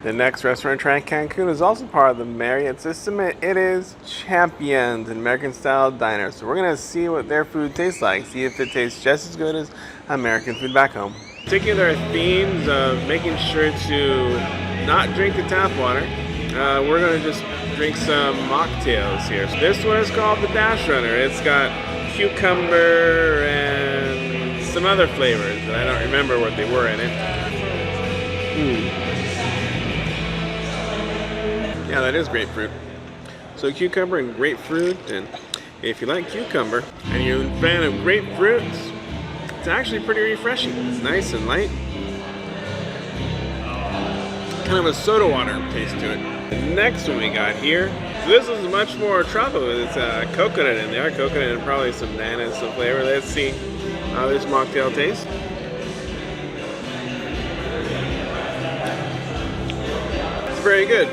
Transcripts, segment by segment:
The next restaurant trying Cancun is also part of the Marriott system. It is Champions, an American-style diner. So we're gonna see what their food tastes like. See if it tastes just as good as American food back home. Particular themes of making sure to not drink the tap water. We're gonna just drink some mocktails here. So this one is called the Dash Runner. It's got cucumber and some other flavors, and I don't remember what they were in it. Yeah, that is grapefruit. So cucumber and grapefruit, and if you like cucumber and you're a fan of grapefruits, it's actually pretty refreshing. It's nice and light. Kind of a soda water taste to it. The next one we got here, so this is much more tropical. It's coconut in there, coconut and probably some banana, some flavor. Let's see how this mocktail tastes. It's very good.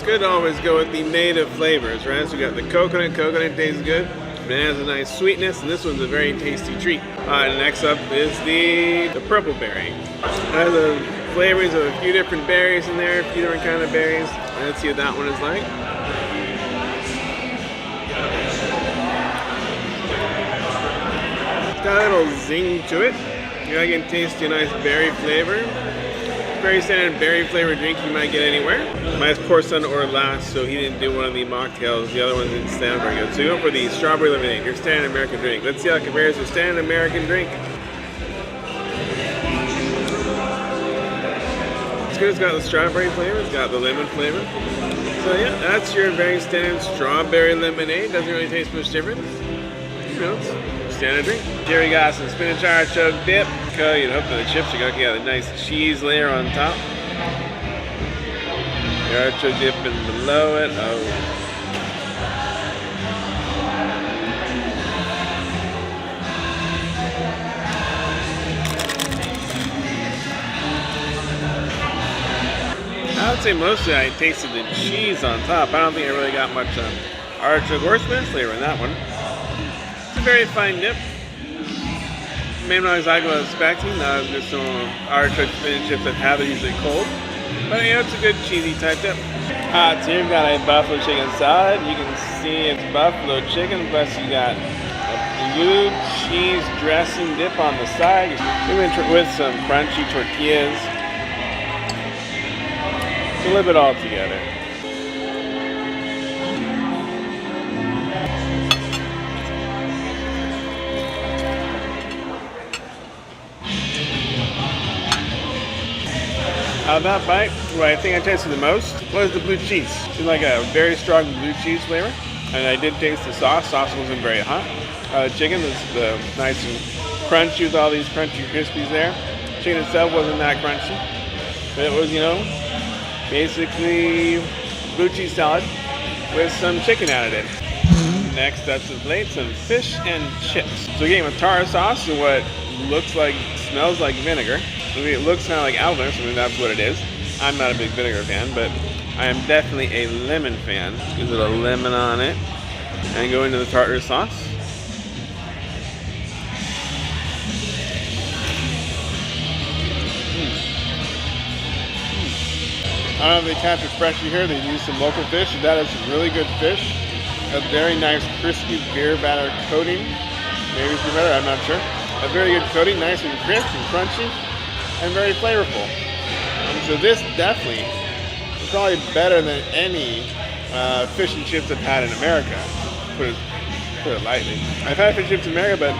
Good to always go with the native flavors, right? So we got the coconut tastes good. Banana has a nice sweetness, and this one's a very tasty treat. Next up is the purple berry. It has the flavors of a few different berries in there, a few different kind of berries. Let's see what that one is like. It's got a little zing to it. I can taste a nice berry flavor. Very standard berry flavored drink you might get anywhere. Mine's Porson or last, so he didn't do one of the mocktails. The other ones didn't stand very good. So you went for the strawberry lemonade, your standard American drink. Let's see how it compares to standard American drink. It's good. It's got the strawberry flavor. It's got the lemon flavor. So yeah, that's your very standard strawberry lemonade. Doesn't really taste much different. You know, it's standard drink. Here we got some spinach artichoke dip. You'd hope for the chips you got a nice cheese layer on top. The artichoke dip in below it. Oh. I would say mostly I tasted the cheese on top. I don't think I really got much artichoke or spinach flavor in that one. It's a very fine dip. Maybe not exactly what I was expecting. Just some artichoke spinach chips that have it usually cold. But you know, it's a good cheesy type dip. So here we've got a buffalo chicken salad. You can see it's buffalo chicken, plus you got a blue cheese dressing dip on the side. With some crunchy tortillas. So a little bit all together. Out of that bite, what I think I tasted the most was the blue cheese. It's like a very strong blue cheese flavor. And I did taste the sauce. Sauce wasn't very hot. Chicken is nice and crunchy with all these crunchy crispies there. Chicken itself wasn't that crunchy. But it was, you know, basically blue cheese salad with some chicken added in. Next up to the plate, some fish and chips. So again, with tartar sauce and what looks like, smells like vinegar. I mean, it looks kind of like almond, so that's what it is. I'm not a big vinegar fan, but I am definitely a lemon fan. Gives it a lemon on it. And go into the tartar sauce. I don't know if they catch it freshly here. They use some local fish. That is some really good fish. A very nice crispy beer batter coating. Maybe it's better, I'm not sure. A very good coating, nice and crisp and crunchy. And very flavorful. So this definitely is probably better than any fish and chips I've had in America. Put it lightly. I've had fish and chips in America, but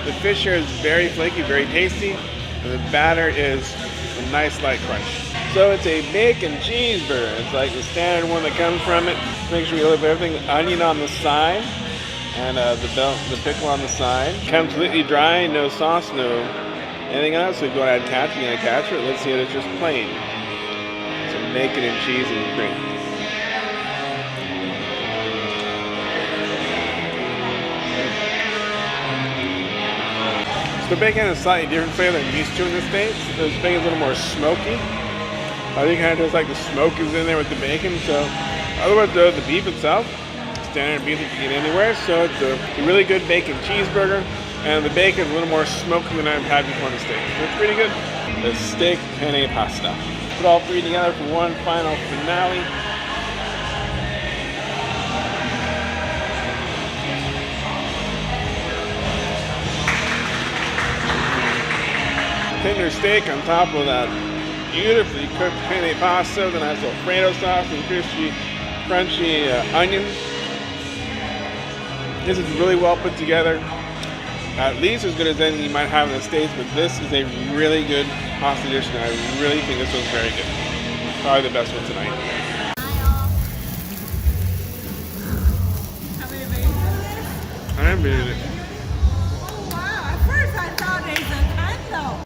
the fish here is very flaky, very tasty, and the batter is a nice light crunch. So it's a bacon cheeseburger. It's like the standard one that comes from it. Make sure you look at everything. Onion on the side, and the pickle on the side. Comes completely dry, no sauce, no anything else. So go ahead and attach it. You're gonna attach it. Let's see it. It's just plain. Some bacon and cheese and cream. So the bacon is slightly different flavor than I'm used to in the States. This bacon's a little more smoky. I think it kind of tastes like the smoke is in there with the bacon. So otherwise, the beef itself, standard beef that you can get anywhere. So it's a really good bacon cheeseburger. And the bacon is a little more smoky than I've had before in the States. So it's pretty good. The steak penne pasta. Put all three together for one final finale. Tender steak on top of that beautifully cooked penne pasta, the nice Alfredo sauce and crispy, crunchy onions. This is really well put together. At least as good as anything you might have in the States, but this is a really good pasta dish, and I really think this one's very good. Probably the best one tonight. I am it.